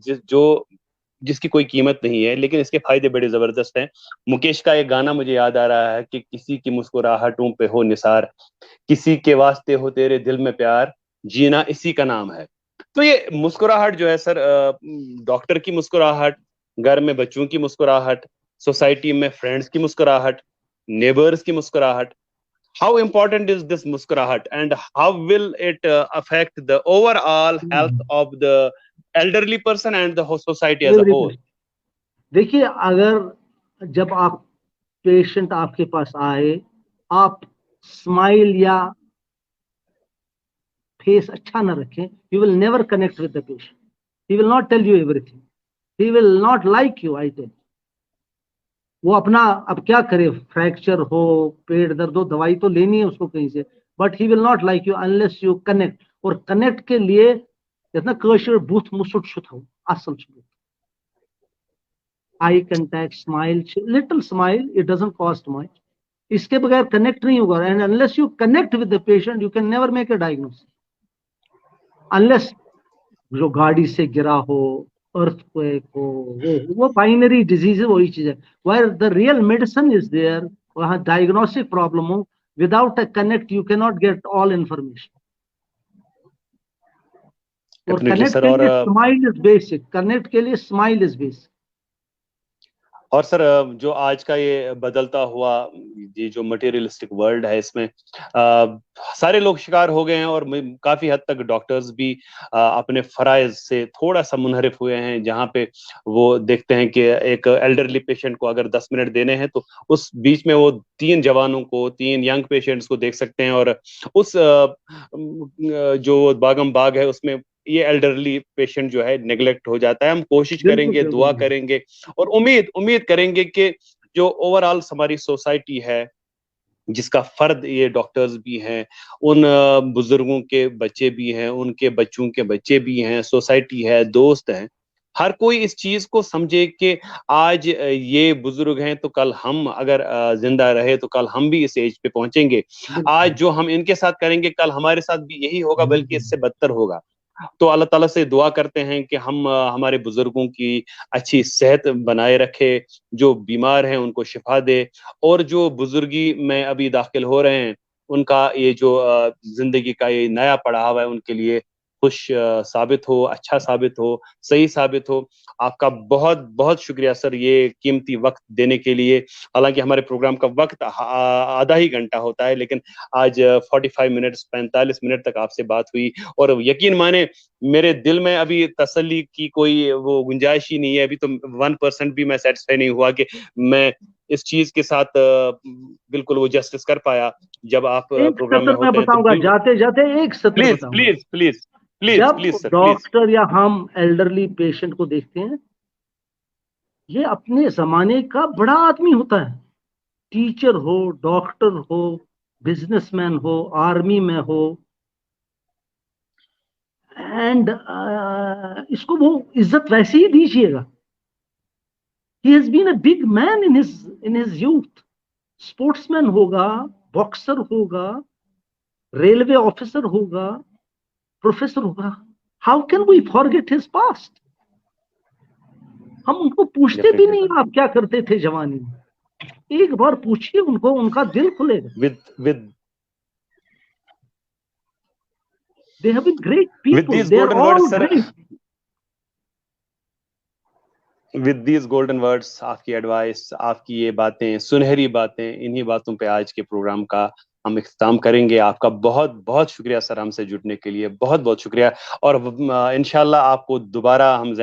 जिसकी कोई कीमत नहीं है, लेकिन इसके फायदे बड़े जबरदस्त हैं। मुकेश का एक गाना मुझे याद आ रहा है कि किसी की मुस्कुराहटों पे हो निसार, किसी के वास्ते हो तेरे दिल में प्यार, जीना इसी का नाम है। तो ये मुस्कुराहट जो है सर, डॉक्टर की मुस्कुराहट, घर में बच्चों की मुस्कुराहट, सोसाइटी में फ्रेंड्स की मुस्कुराहट, नेबर्स की मुस्कुराहट, how important is this muskurahat and how will it affect the overall health of the elderly person and the whole society as a whole? देखिए, अगर जब आप पेशेंट आपके पास आए, आप स्माइल या फेस अच्छा ना रखें, you will never connect with the patient. He will not tell you everything. He will not like you, I tell. वो अपना अब क्या करे, फ्रैक्चर हो, पेट दर्द हो, दवाई तो लेनी है उसको कहीं से, but he will not like you unless you connect. और कनेक्ट के लिए इतना कशर बूथ मुसुट शुत हो असल eye contact, smile, little smile, it doesn't cost much. इसके बगैर कनेक्ट नहीं होगा. And unless you connect with the patient you can never make a diagnosis. Unless जो गाड़ी से गिरा हो, अर्थक्वेक हो, वो बाइनरी डिजीज है, वही चीज है. Where the real medicine is there, वहां डायग्नोस्टिक प्रॉब्लम हो, without a connect you can not get all information. और कनेक्ट के लिए स्माइल इज बेसिक. कनेक्ट के लिए स्माइल इज बेसिक. और सर, जो आज का ये बदलता हुआ ये जो मटेरियलिस्टिक वर्ल्ड है, इसमें सारे लोग शिकार हो गए हैं और काफी हद तक डॉक्टर्स भी अपने फराइज से थोड़ा सा मुनहरिफ हुए हैं. जहां पे वो देखते हैं कि एक एल्डरली पेशेंट को अगर 10 मिनट देने हैं तो उस बीच में वो 3 जवानों को, 3 यंग पेशेंट्स को देख सकते हैं. और उस जो बागम बाग है उसमें ये एल्डरली पेशेंट जो है नेग्लेक्ट हो जाता है. हम कोशिश करेंगे, दुआ करेंगे और उम्मीद करेंगे कि जो ओवरऑल हमारी सोसाइटी है, जिसका फर्द ये डॉक्टर्स भी हैं, उन बुजुर्गों के बच्चे भी हैं, उनके बच्चों के बच्चे भी हैं, सोसाइटी है, दोस्त हैं, हर कोई इस चीज को समझे कि आज ये बुजुर्ग हैं तो कल हम अगर जिंदा रहे तो कल हम भी इस एज पे पहुंचेंगे. आज जो हम इनके साथ करेंगे कल हमारे साथ भी यही होगा, बल्कि इससे बदतर होगा. तो अल्लाह ताला से दुआ करते हैं कि हम हमारे बुजुर्गों की अच्छी सेहत बनाए रखे, जो बीमार हैं उनको शिफा दे, और जो बुजुर्गी में अभी दाखिल हो रहे हैं उनका ये जो जिंदगी का ये नया पड़ाव है उनके लिए खुश साबित हो, अच्छा साबित हो, सही साबित हो. आपका बहुत बहुत शुक्रिया सर ये कीमती वक्त देने के लिए. हालांकि हमारे प्रोग्राम का वक्त आधा ही घंटा होता है, लेकिन आज 45 मिनट 45 मिनट तक आपसे बात हुई और यकीन माने मेरे दिल में अभी तसल्ली की कोई वो गुंजाइश ही नहीं है. अभी तो 1% भी मैं सेटिस्फाई नहीं हुआ कि मैं इस चीज के साथ बिल्कुल वो जस्टिस कर पाया. जब आप प्रोग्राम में होते हैं बताऊंगा, जाते जाते एक सत्र बताऊंगा. प्लीज प्लीज प्लीज जब प्लीज सर, डॉक्टर या हम एल्डरली पेशेंट को देखते हैं, ये अपने जमाने का बड़ा आदमी होता है. टीचर हो, डॉक्टर हो, बिजनेसमैन हो, आर्मी में हो, एंड इसको वो इज्जत वैसे ही दीजिएगा. He has been a big man in his youth. Sportsman होगा, बॉक्सर होगा, रेलवे ऑफिसर होगा, प्रोफेसर होगा. How can we forget his past? हम उनको पूछते भी नहीं आप क्या करते थे जवानी में. एक बार पूछिए उनको, उनका दिल खुलेगा. with they have been great people. They are all great. With these golden words, आपकी एडवाइस, आपकी ये बातें, सुनहरी बातें, इन्हीं बातों पे आज के प्रोग्राम का हम इख्तिताम करेंगे. आपका बहुत बहुत शुक्रिया सर हमसे जुड़ने के लिए, बहुत बहुत शुक्रिया. और इंशाल्लाह आपको दोबारा हम